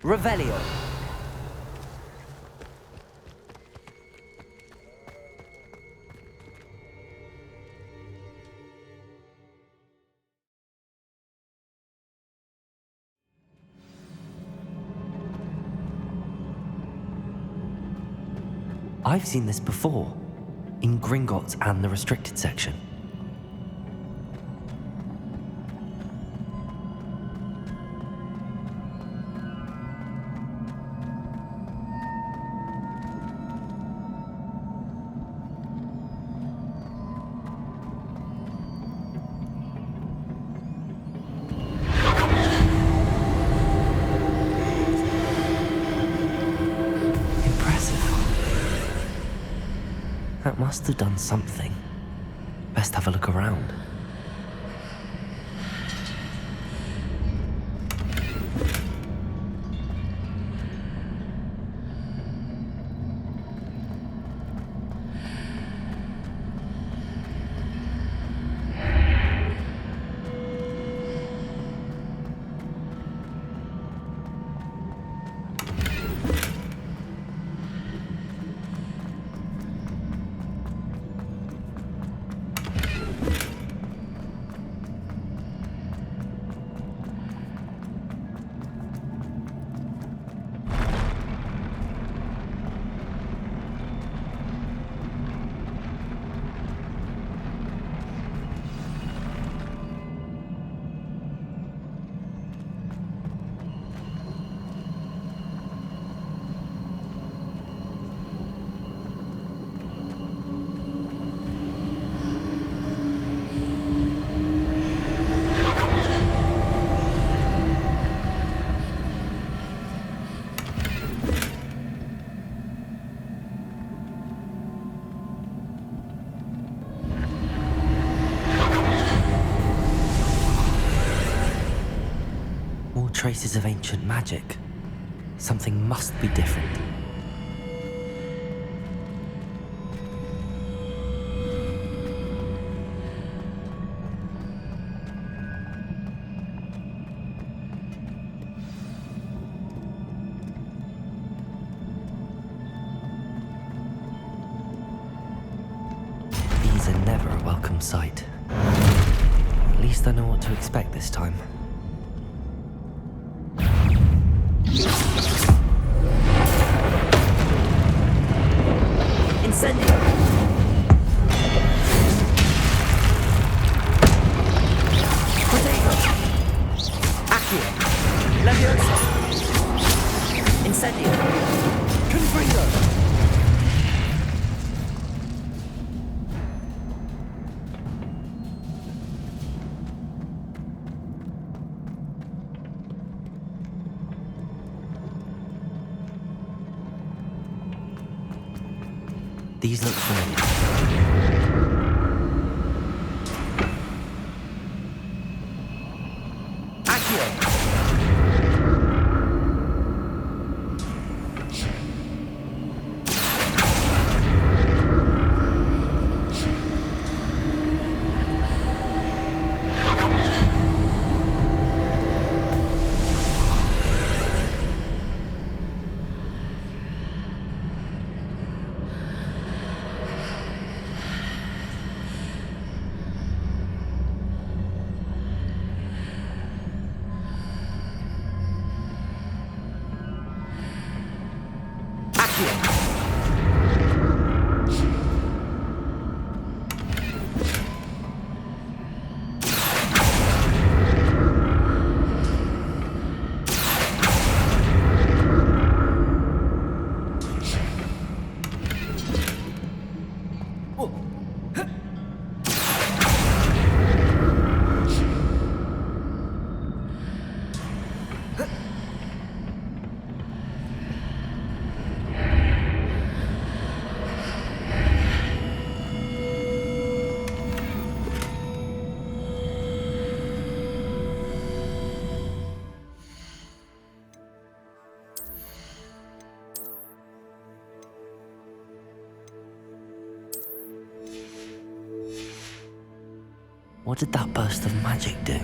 Revelio. I've seen this before, in Gringotts and the restricted section. That must have done something. Best have a look around. Traces of ancient magic. Something must be different. These are never a welcome sight. At least I know what to expect this time. Incendio! Protego! Accio! Leviosa! Incendio! Confringo! These look familiar. Accio! What did that burst of magic do?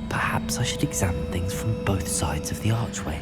Perhaps I should examine things from both sides of the archway.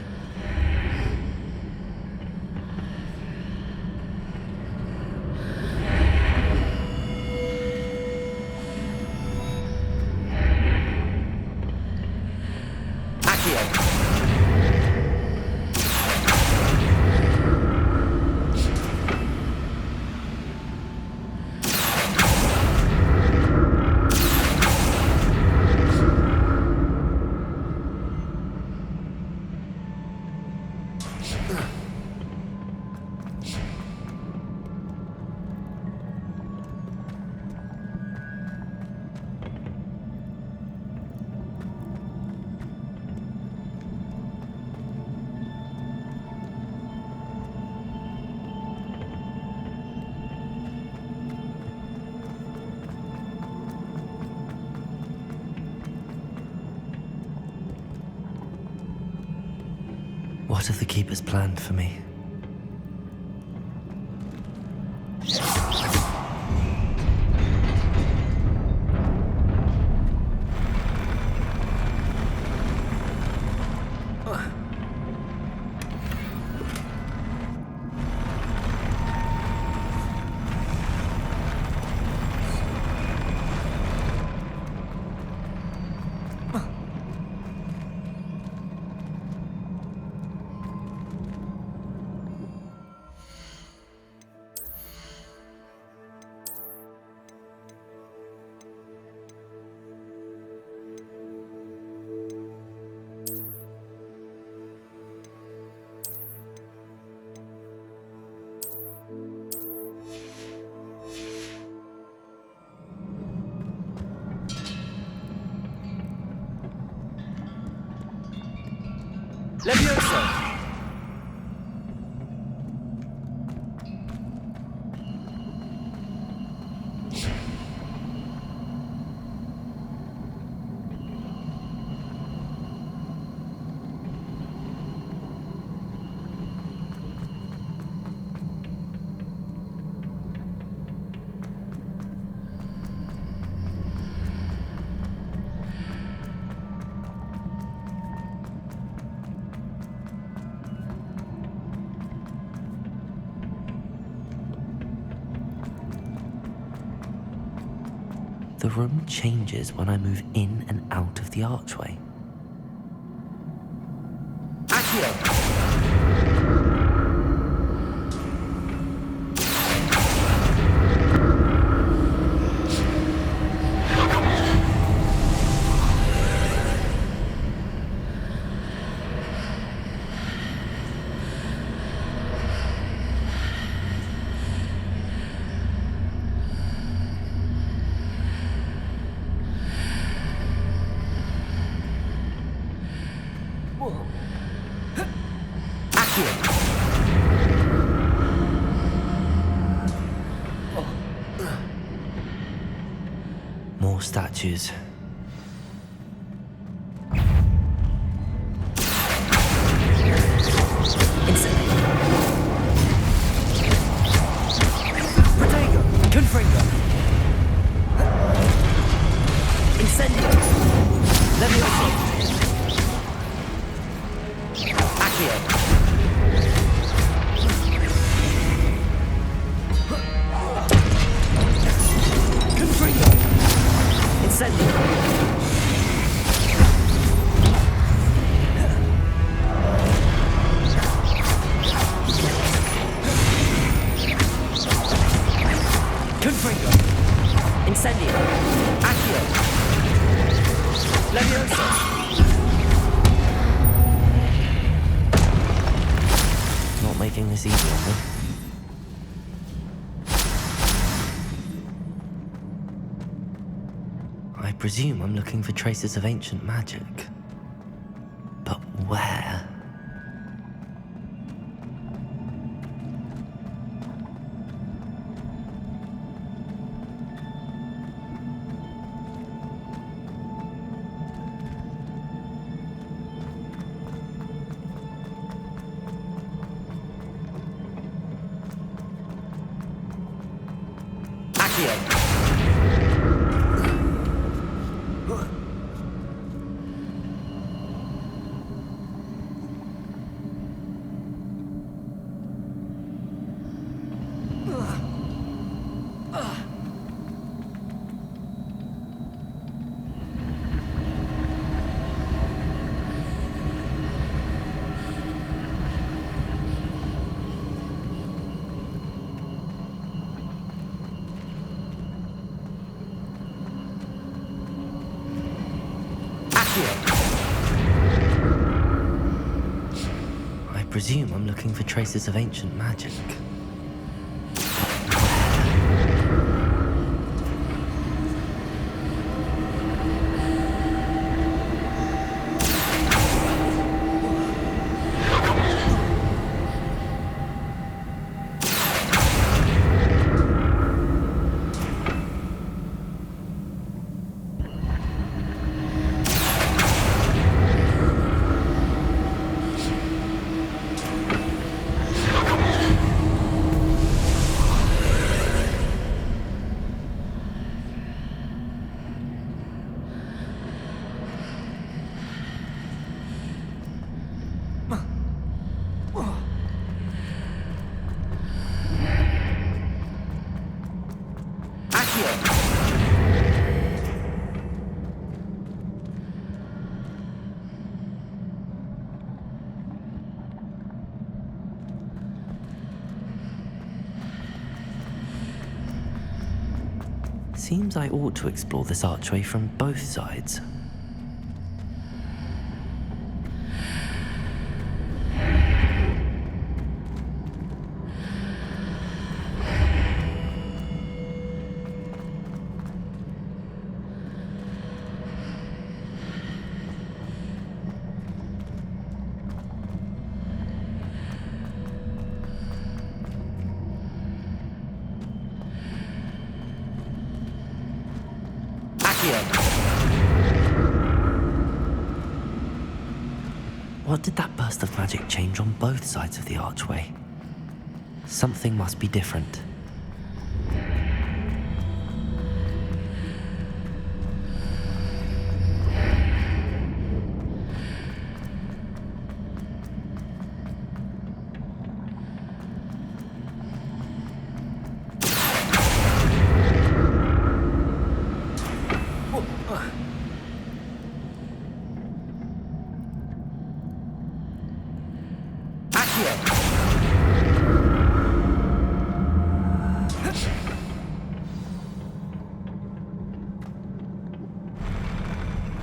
What have the keepers planned for me? Leviosa! The room changes when I move in and out of the archway. Accio! More statues. Protego! Confringo! Incendio! Leviosa! Accio! Confringo! Incendio! Confringo! Incendio! Accio! Leviosa! Not making this easy on me. I presume I'm looking for traces of ancient magic. But where? Accio! presume I'm looking for traces of ancient magic. Seems I ought to explore this archway from both sides. What did that burst of magic change on both sides of the archway? Something must be different.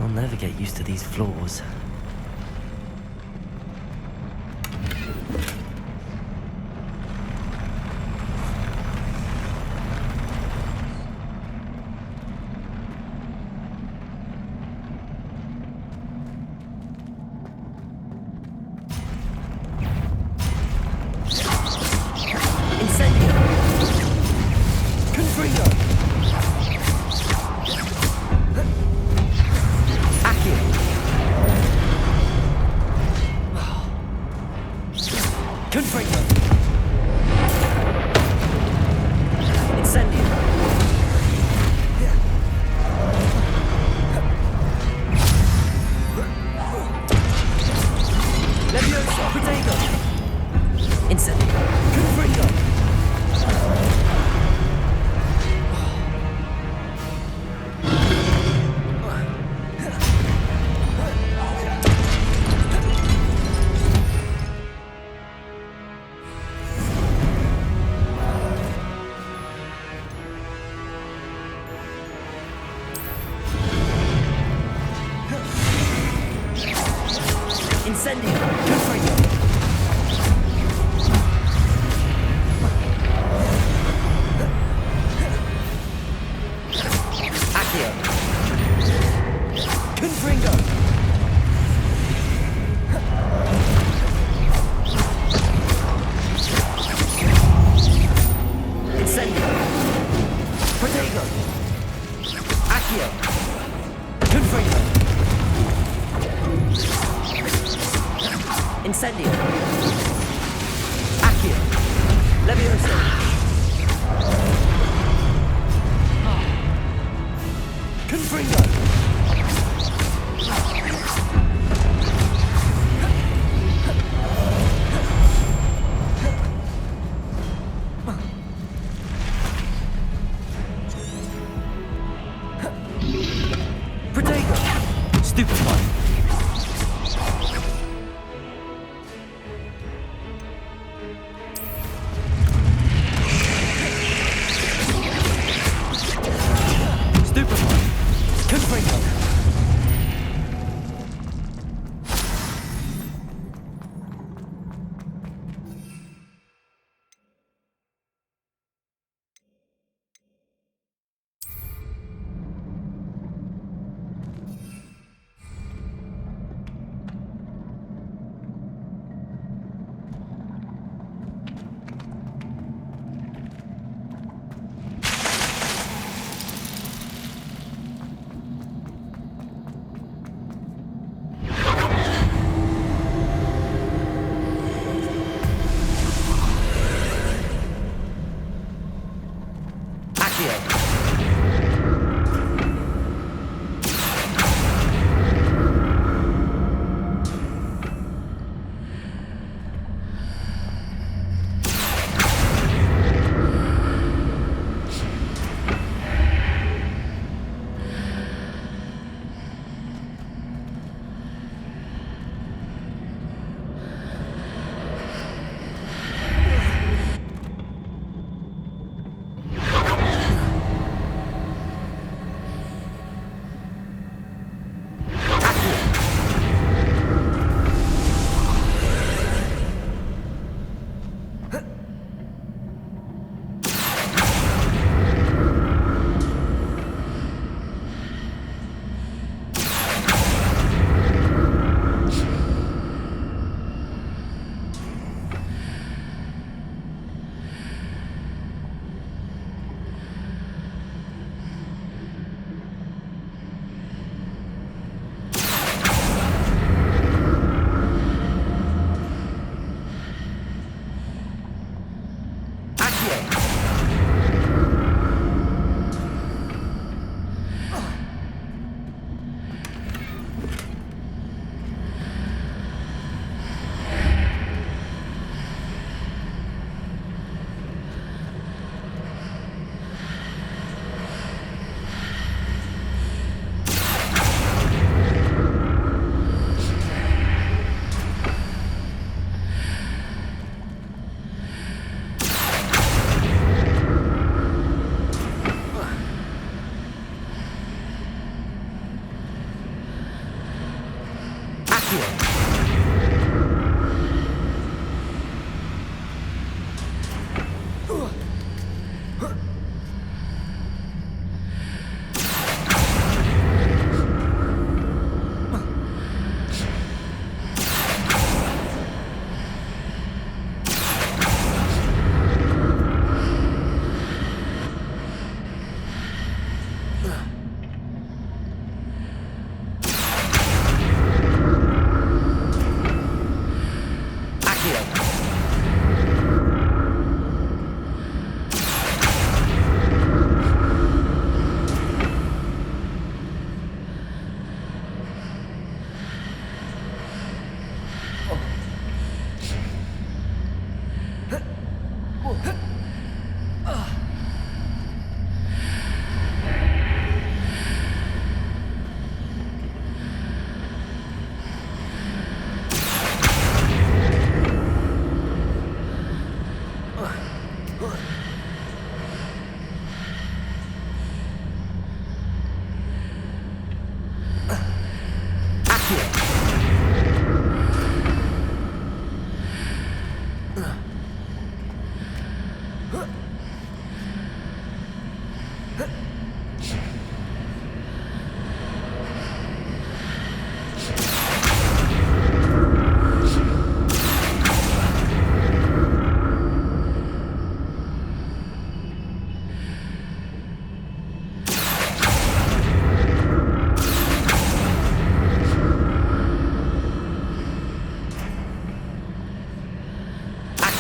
I'll never get used to these floors. Confringo.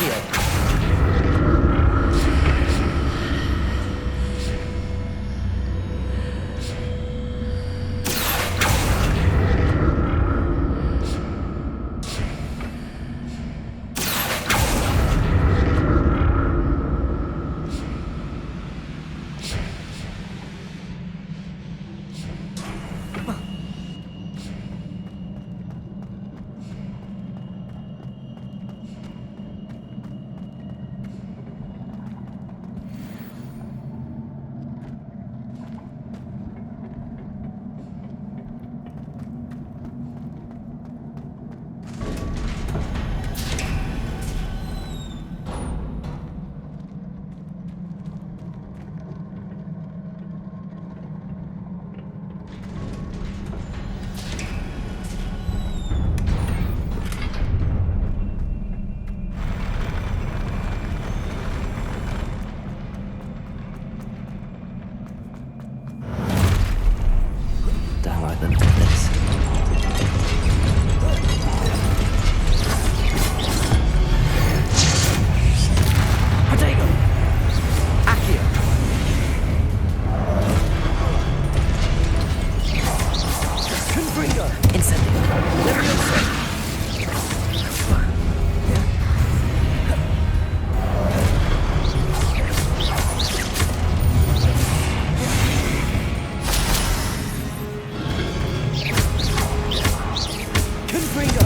Accio. Don't like the look of this. Protego. Accio. Confringo. Incendio. Leviosa. Confringo.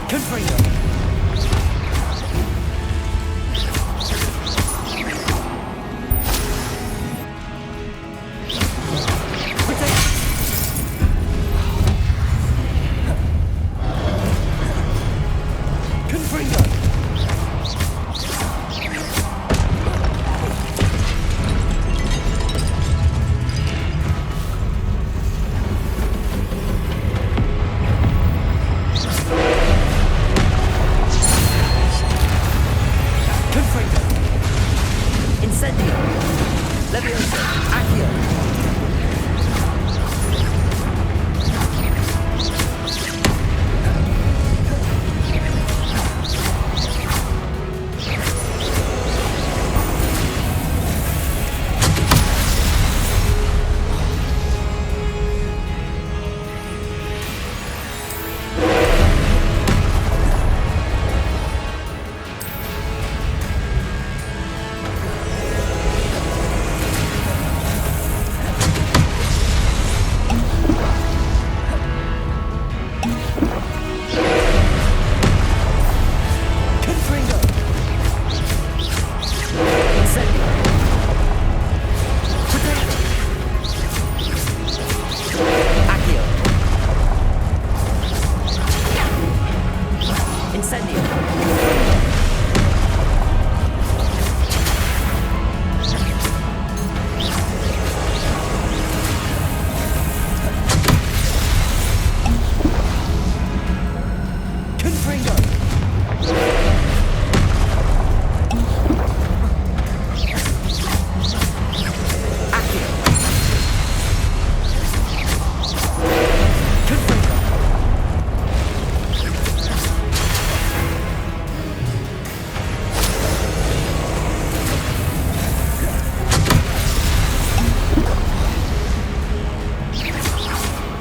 Confringo. Protego. Confringo. Confringo. Incendio. Leviosa. Accio. Confringo. Incendio. Protego. Accio. Incendio. Confringo. Accio. Confringo.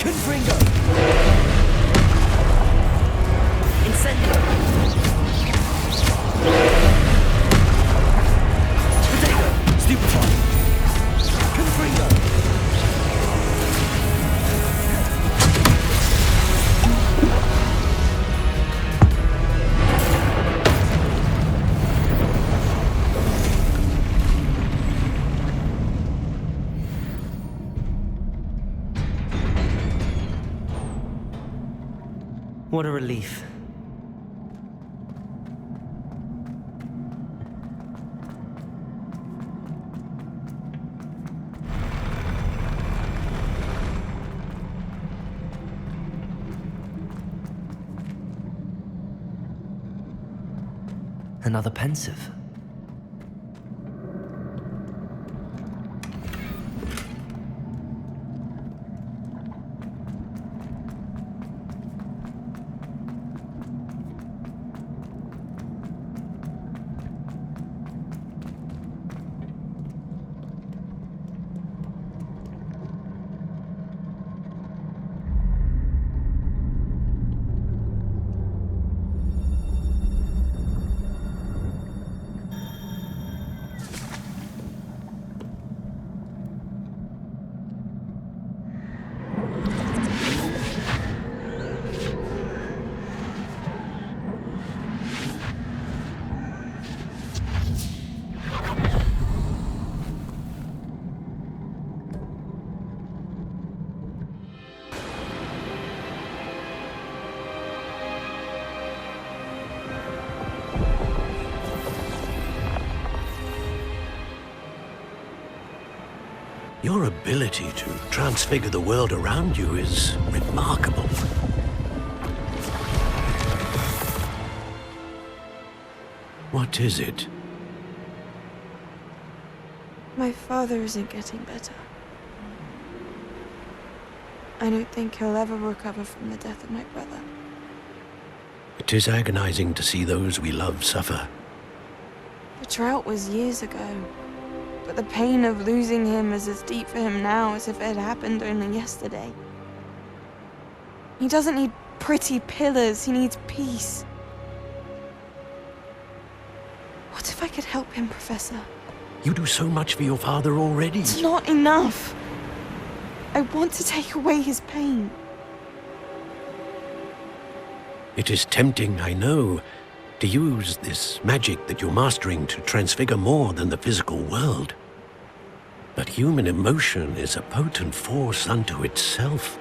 Confringo. Incendio. Protego. Stupefy. Confringo. What a relief. Another pensive. Your ability to transfigure the world around you is remarkable. What is it? My father isn't getting better. I don't think he'll ever recover from the death of my brother. It is agonizing to see those we love suffer. The drought was years ago, but the pain of losing him is as deep for him now as if it had happened only yesterday. He doesn't need pretty pillars, he needs peace. What if I could help him, Professor? You do so much for your father already. It's not enough. I want to take away his pain. It is tempting, I know, to use this magic that you're mastering to transfigure more than the physical world. But human emotion is a potent force unto itself.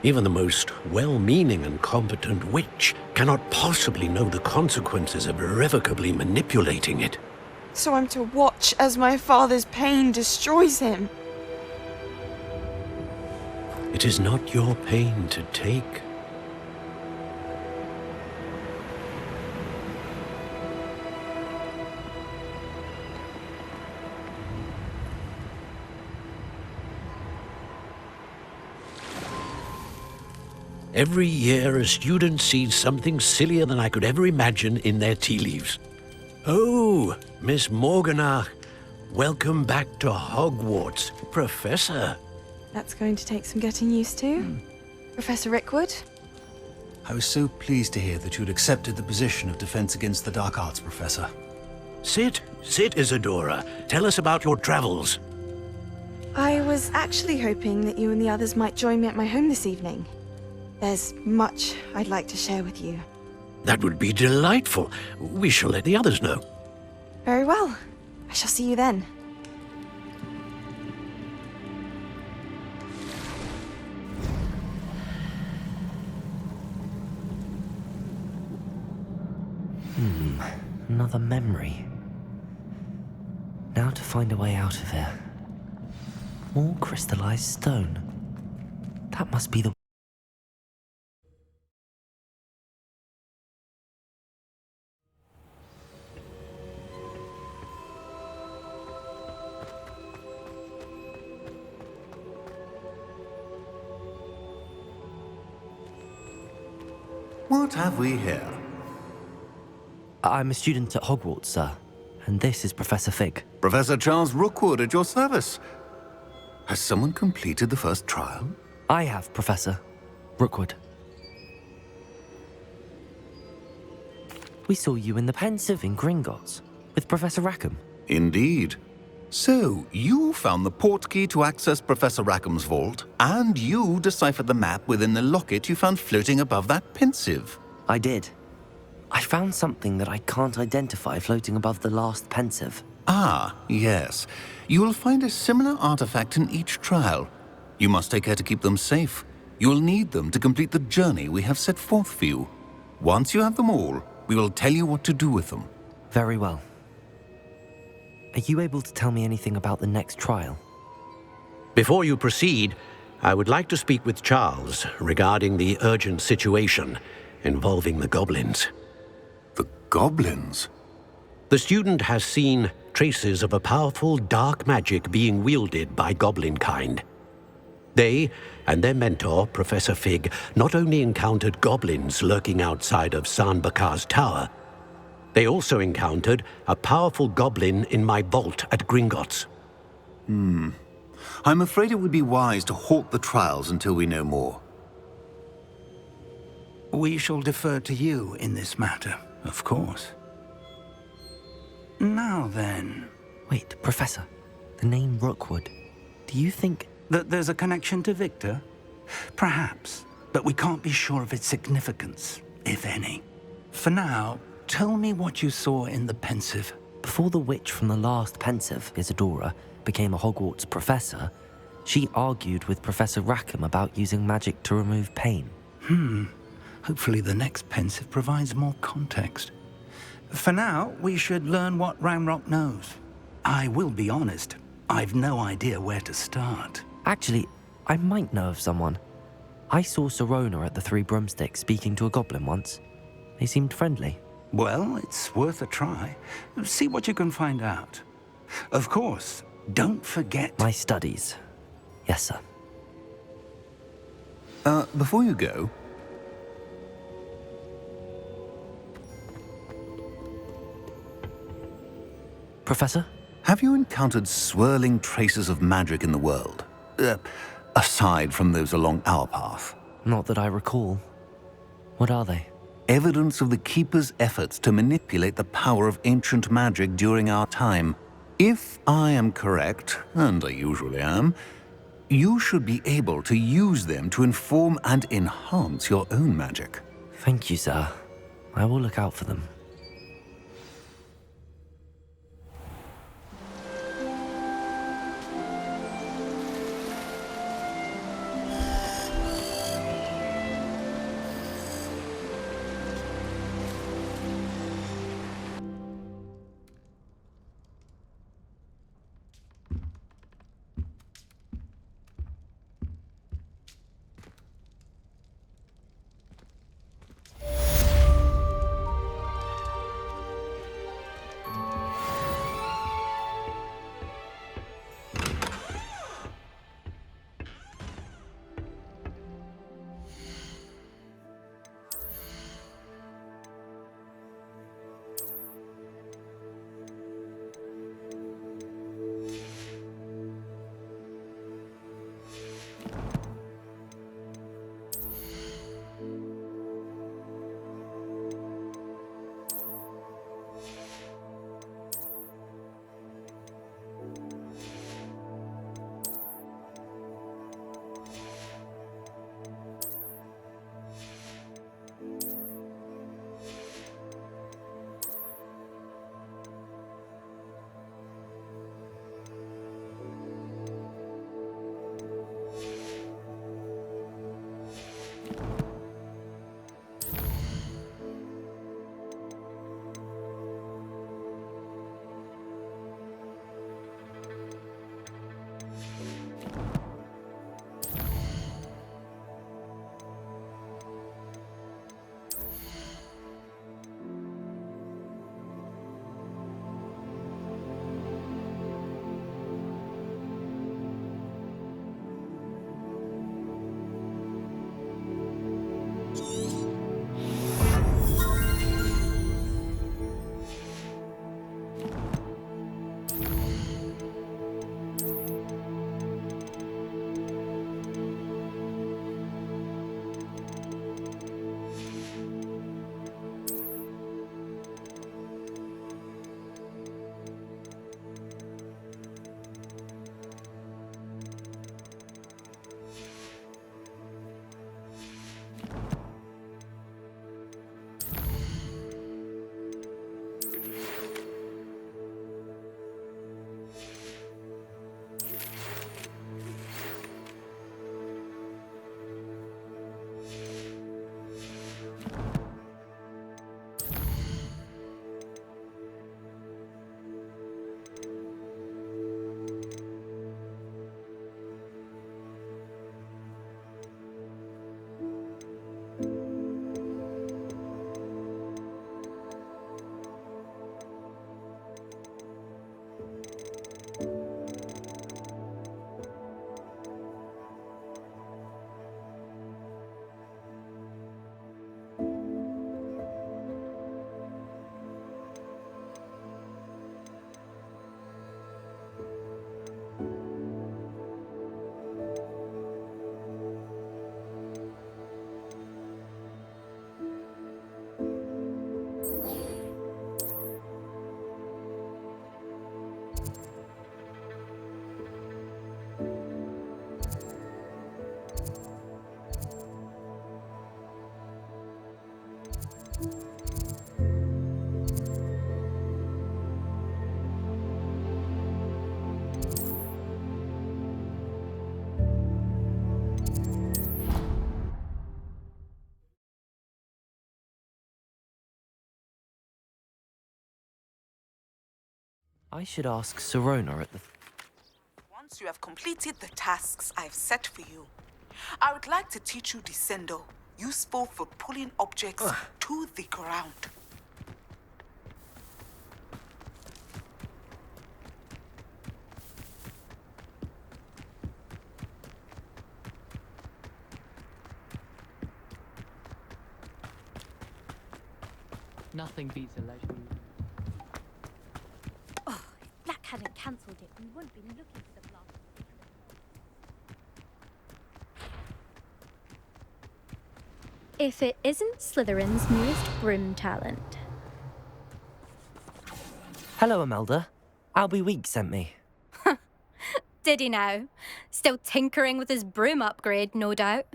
Even the most well-meaning and competent witch cannot possibly know the consequences of irrevocably manipulating it. So I'm to watch as my father's pain destroys him. It is not your pain to take. Every year, a student sees something sillier than I could ever imagine in their tea leaves. Oh, Miss Morganach, welcome back to Hogwarts, Professor. That's going to take some getting used to. Professor Rickwood? I was so pleased to hear that you'd accepted the position of Defense Against the Dark Arts, Professor. Sit, Isadora. Tell us about your travels. I was actually hoping that you and the others might join me at my home this evening. There's much I'd like to share with you. That would be delightful. We shall let the others know. Very well. I shall see you then. Another memory. Now to find a way out of here. More crystallized stone. That must be the... What have we here? I'm a student at Hogwarts, sir. And this is Professor Fig. Professor Charles Rookwood at your service. Has someone completed the first trial? I have, Professor Rookwood. We saw you in the Pensive in Gringotts with Professor Rackham. Indeed. So, you found the portkey to access Professor Rackham's vault, and you deciphered the map within the locket you found floating above that Pensive. I did. I found something that I can't identify floating above the last Pensive. Ah, yes. You will find a similar artifact in each trial. You must take care to keep them safe. You will need them to complete the journey we have set forth for you. Once you have them all, we will tell you what to do with them. Very well. Are you able to tell me anything about the next trial? Before you proceed, I would like to speak with Charles regarding the urgent situation involving the goblins. The goblins. The student has seen traces of a powerful dark magic being wielded by goblin kind. They and their mentor, Professor Fig, not only encountered goblins lurking outside of San Bakar's tower, they also encountered a powerful goblin in my vault at Gringotts. I'm afraid it would be wise to halt the trials until we know more. We shall defer to you in this matter, of course. Now then, Wait, Professor. The name Rookwood. Do you think... that there's a connection to Victor? Perhaps, but we can't be sure of its significance, if any. For now, tell me what you saw in the pensive. Before the witch from the last pensive, Isadora, became a Hogwarts professor, she argued with Professor Rackham about using magic to remove pain. Hopefully the next pensive provides more context. For now, we should learn what Ramrock knows. I will be honest, I've no idea where to start. Actually, I might know of someone. I saw Sirona at the Three Broomsticks speaking to a goblin once. They seemed friendly. Well, it's worth a try. See what you can find out. Of course, don't forget... My studies. Yes, sir. Before you go, Professor? have you encountered swirling traces of magic in the world? Aside from those along our path. Not that I recall. What are they? Evidence of the Keeper's efforts to manipulate the power of ancient magic during our time. If I am correct, and I usually am, you should be able to use them to inform and enhance your own magic. Thank you, sir. I will look out for them. I should ask Serona at the... Once you have completed the tasks I've set for you, I would like to teach you Descendo, useful for pulling objects to the ground. Nothing beats a leisurely. Oh, if Black hadn't cancelled it, we wouldn't be looking for the blast. If it isn't Slytherin's newest broom talent. Hello, Imelda. Albie Week sent me. Did he now? Still tinkering with his broom upgrade, no doubt.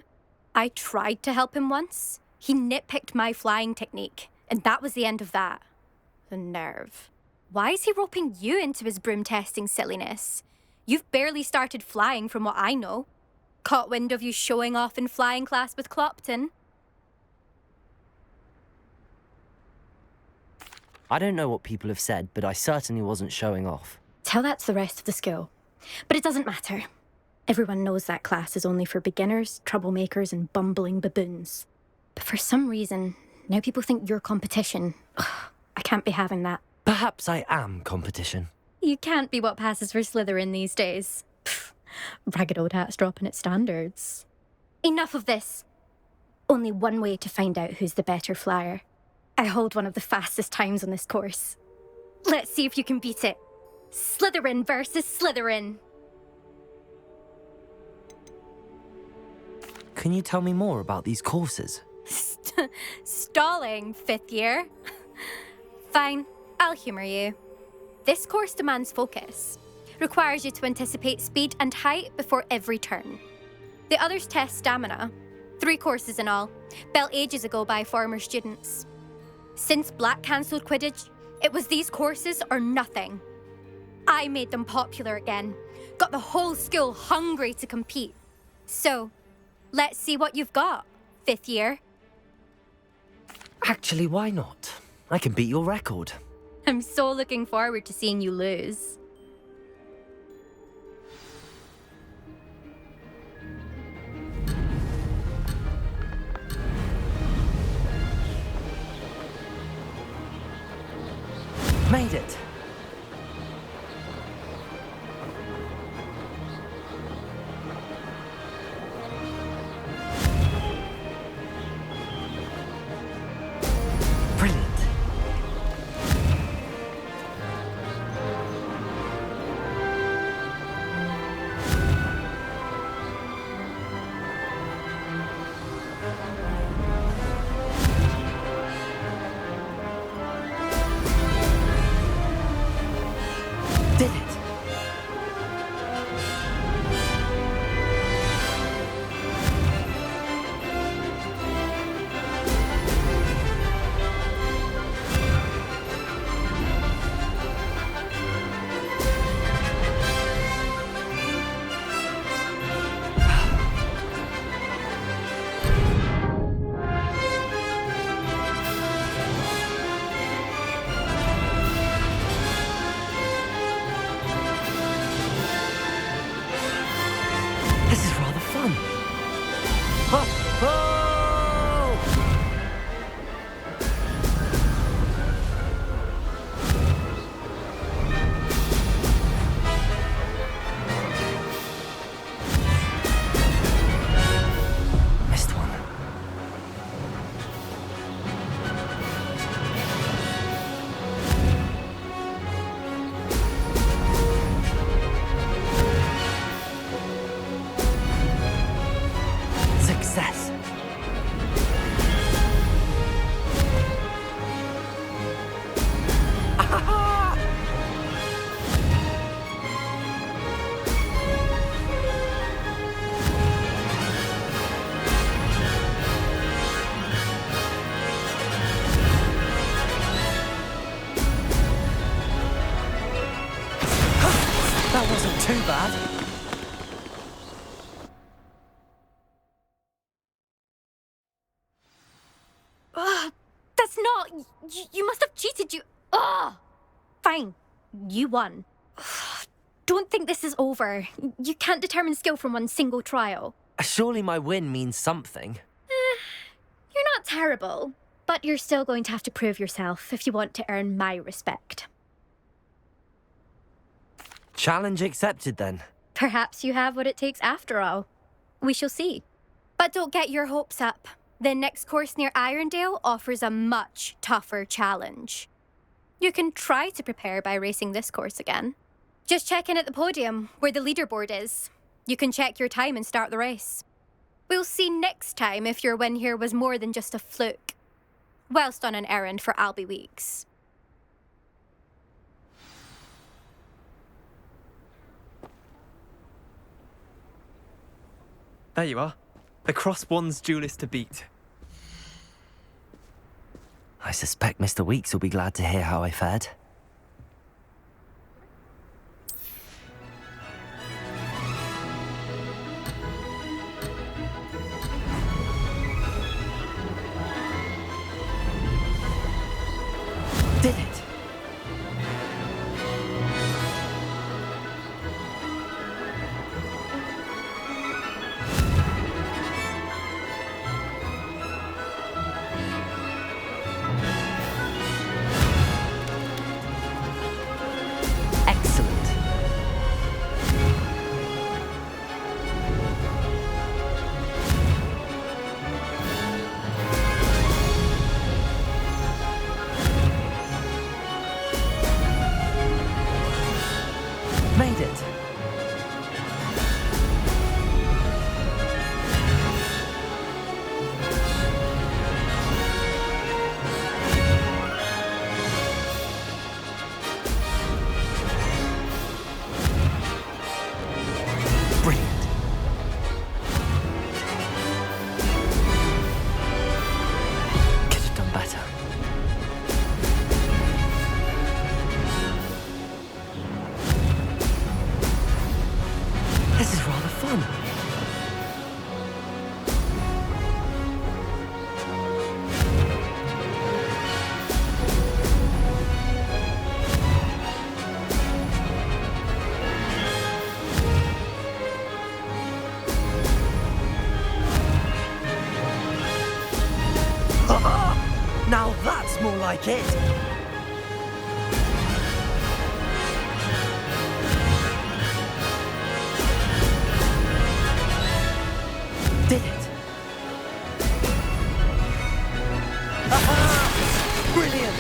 I tried to help him once. He nitpicked my flying technique, and that was the end of that. The nerve. Why is he roping you into his broom testing silliness? You've barely started flying from what I know. Caught wind of you showing off in flying class with Clopton. I don't know what people have said, but I certainly wasn't showing off. Tell that to the rest of the school. But it doesn't matter. Everyone knows that class is only for beginners, troublemakers, and bumbling baboons. But for some reason, now people think you're competition. Ugh, I can't be having that. Perhaps I am competition. You can't be what passes for Slytherin these days. Pfft, ragged old hat's dropping its standards. Enough of this. Only one way to find out who's the better flyer. I hold one of the fastest times on this course. Let's see if you can beat it. Slytherin versus Slytherin. Can you tell me more about these courses? Stalling, fifth year. Fine, I'll humour you. This course demands focus. Requires you to anticipate speed and height before every turn. The others test stamina. 3 courses in all, built ages ago by former students. Since Black cancelled Quidditch, it was these courses or nothing. I made them popular again, got the whole school hungry to compete. So, let's see what you've got, fifth year. Actually, why not? I can beat your record. I'm so looking forward to seeing you lose. Made it! Brilliant! Did it! This is rather fun. Ho, ho! Missed one. Success. That wasn't too bad. That's not... You must have cheated, you... Ugh! Fine. You won. Don't think this is over. You can't determine skill from one single trial. Surely my win means something. You're not terrible, but you're still going to have to prove yourself if you want to earn my respect. Challenge accepted then. Perhaps you have what it takes after all. We shall see. But don't get your hopes up. The next course near Irondale offers a much tougher challenge. You can try to prepare by racing this course again. Just check in at the podium, where the leaderboard is. You can check your time and start the race. We'll see next time if your win here was more than just a fluke. Whilst on an errand for Albie Weeks. There you are. The cross-wands duelist to beat. I suspect Mr. Weeks will be glad to hear how I fared. Did it! Excellent. Made it. Brilliant. Could have done better. This is rather fun. Now that's more like it. Did it? Aha! Brilliant!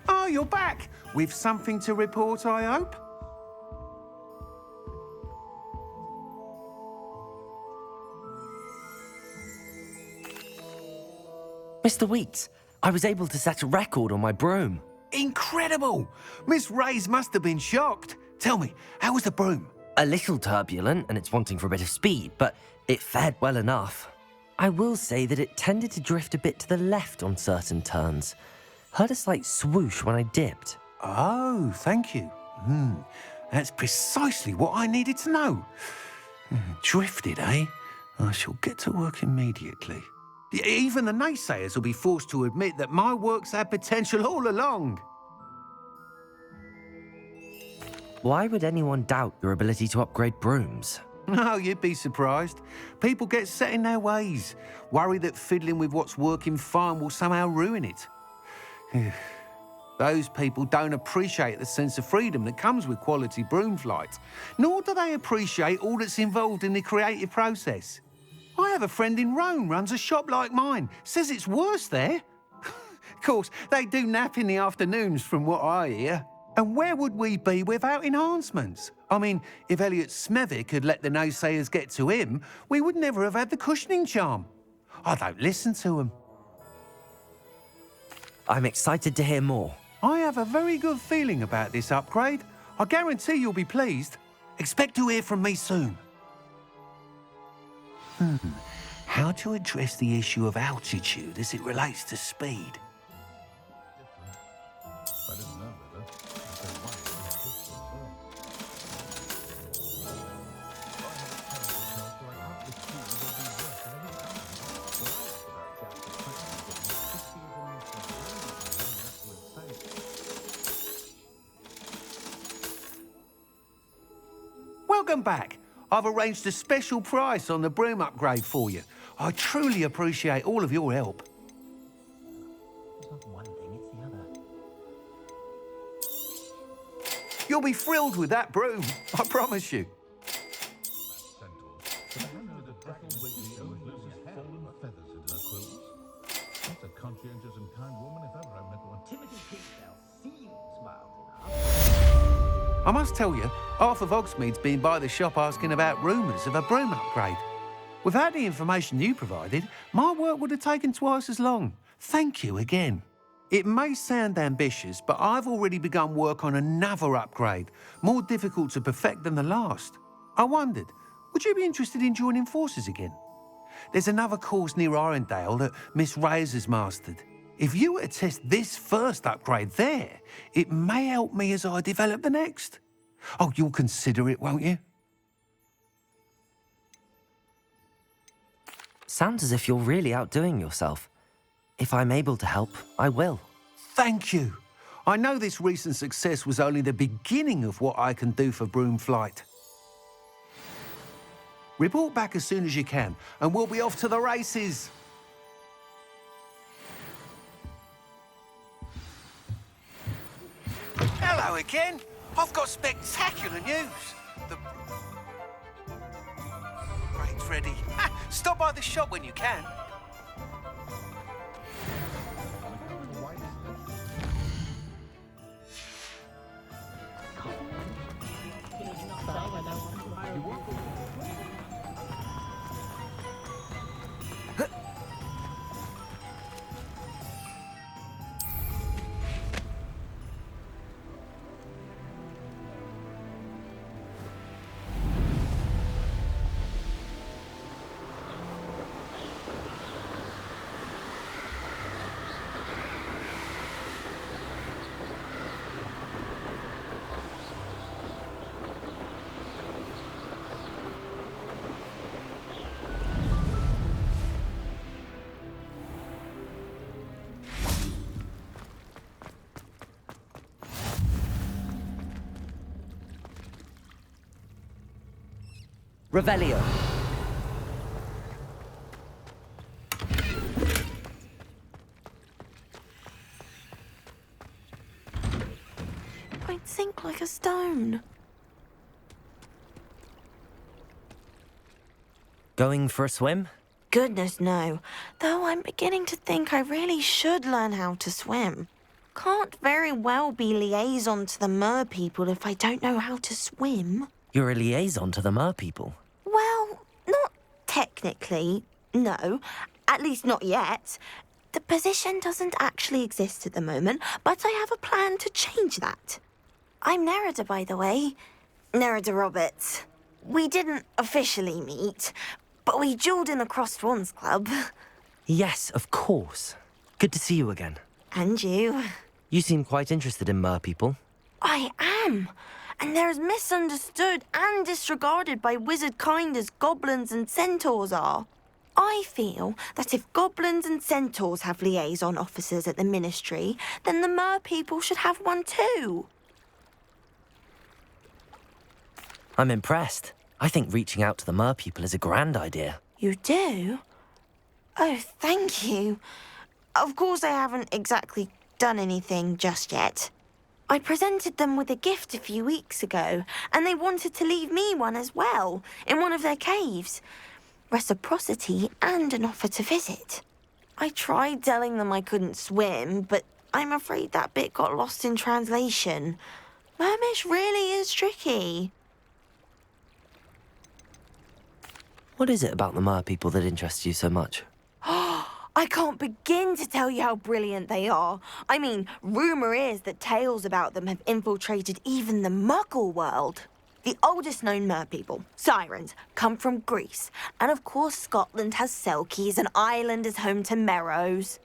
Oh, you're back! With something to report, I hope? Mr. Weeks, I was able to set a record on my broom. Incredible! Miss Reyes must have been shocked. Tell me, how was the broom? A little turbulent, and it's wanting for a bit of speed, but it fared well enough. I will say that it tended to drift a bit to the left on certain turns. Heard a slight swoosh when I dipped. Oh, thank you. That's precisely what I needed to know. Drifted, eh? I shall get to work immediately. Even the naysayers will be forced to admit that my work's had potential all along. Why would anyone doubt your ability to upgrade brooms? No, you'd be surprised. People get set in their ways, worry that fiddling with what's working fine will somehow ruin it. Those people don't appreciate the sense of freedom that comes with quality broom flight, nor do they appreciate all that's involved in the creative process. I have a friend in Rome runs a shop like mine, says it's worse there. Of course, they do nap in the afternoons from what I hear. And where would we be without enhancements? I mean, if Elliot Smethwick had let the naysayers get to him, we would never have had the cushioning charm. I don't listen to them. I'm excited to hear more. I have a very good feeling about this upgrade. I guarantee you'll be pleased. Expect to hear from me soon. How to address the issue of altitude as it relates to speed? Welcome back. I've arranged a special price on the broom upgrade for you. I truly appreciate all of your help. You'll be thrilled with that broom, I promise you. I must tell you, half of Hogsmeade's been by the shop asking about rumours of a broom upgrade. Without the information you provided, my work would have taken twice as long. Thank you again. It may sound ambitious, but I've already begun work on another upgrade, more difficult to perfect than the last. I wondered, would you be interested in joining forces again? There's another course near Arendelle that Miss Reyes has mastered. If you were to test this first upgrade there, it may help me as I develop the next. Oh, you'll consider it, won't you? Sounds as if you're really outdoing yourself. If I'm able to help, I will. Thank you. I know this recent success was only the beginning of what I can do for broom flight. Report back as soon as you can, and we'll be off to the races. Hello again. I've got spectacular news. The raid's ready. Stop by the shop when you can. Revelio. I'd sink like a stone. Going for a swim? Goodness, no. Though I'm beginning to think I really should learn how to swim. Can't very well be liaison to the mer people if I don't know how to swim. You're a liaison to the mer people? Well, not technically, no. At least not yet. The position doesn't actually exist at the moment, but I have a plan to change that. I'm Nerida, by the way. Nerida Roberts. We didn't officially meet, but we duelled in the Crossed Wands Club. Yes, of course. Good to see you again. And you. You seem quite interested in mer people. I am. And they're as misunderstood and disregarded by wizard kind as goblins and centaurs are. I feel that if goblins and centaurs have liaison officers at the ministry, then the mer people should have one too. I'm impressed. I think reaching out to the mer people is a grand idea. You do? Oh, thank you. Of course, I haven't exactly done anything just yet. I presented them with a gift a few weeks ago, and they wanted to leave me one as well, in one of their caves. Reciprocity and an offer to visit. I tried telling them I couldn't swim, but I'm afraid that bit got lost in translation. Mermish really is tricky. What is it about the mer people that interests you so much? I can't begin to tell you how brilliant they are. I mean, rumour is that tales about them have infiltrated even the Muggle world. The oldest known mer people, sirens, come from Greece. And of course Scotland has Selkies and Ireland is home to Merrows.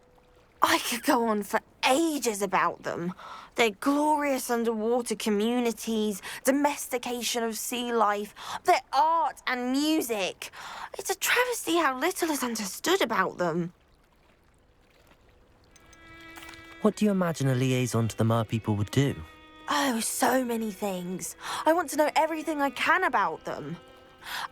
I could go on for ages about them. Their glorious underwater communities, domestication of sea life, their art and music. It's a travesty how little is understood about them. What do you imagine a liaison to the mer people would do? Oh, so many things. I want to know everything I can about them.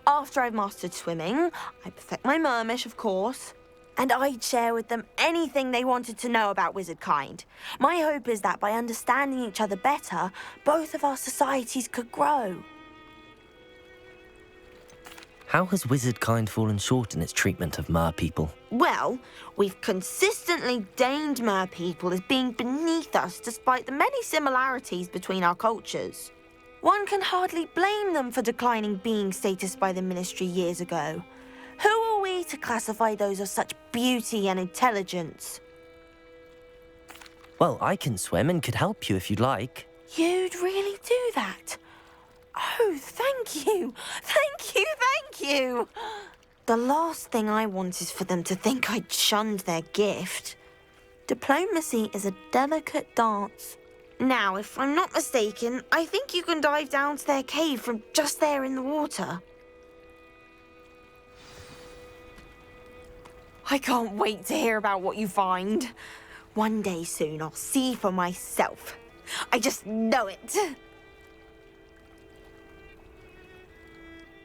After I've mastered swimming, I perfect my mermish, of course. And I'd share with them anything they wanted to know about wizard kind. My hope is that by understanding each other better, both of our societies could grow. How has wizard kind fallen short in its treatment of mer people? Well, we've consistently deemed mer people as being beneath us despite the many similarities between our cultures. One can hardly blame them for declining being status by the Ministry years ago. Who are we to classify those of such beauty and intelligence? Well, I can swim and could help you if you'd like. You'd really do that? Oh, thank you! Thank you, thank you! The last thing I want is for them to think I'd shunned their gift. Diplomacy is a delicate dance. Now, if I'm not mistaken, I think you can dive down to their cave from just there in the water. I can't wait to hear about what you find. One day soon I'll see for myself. I just know it.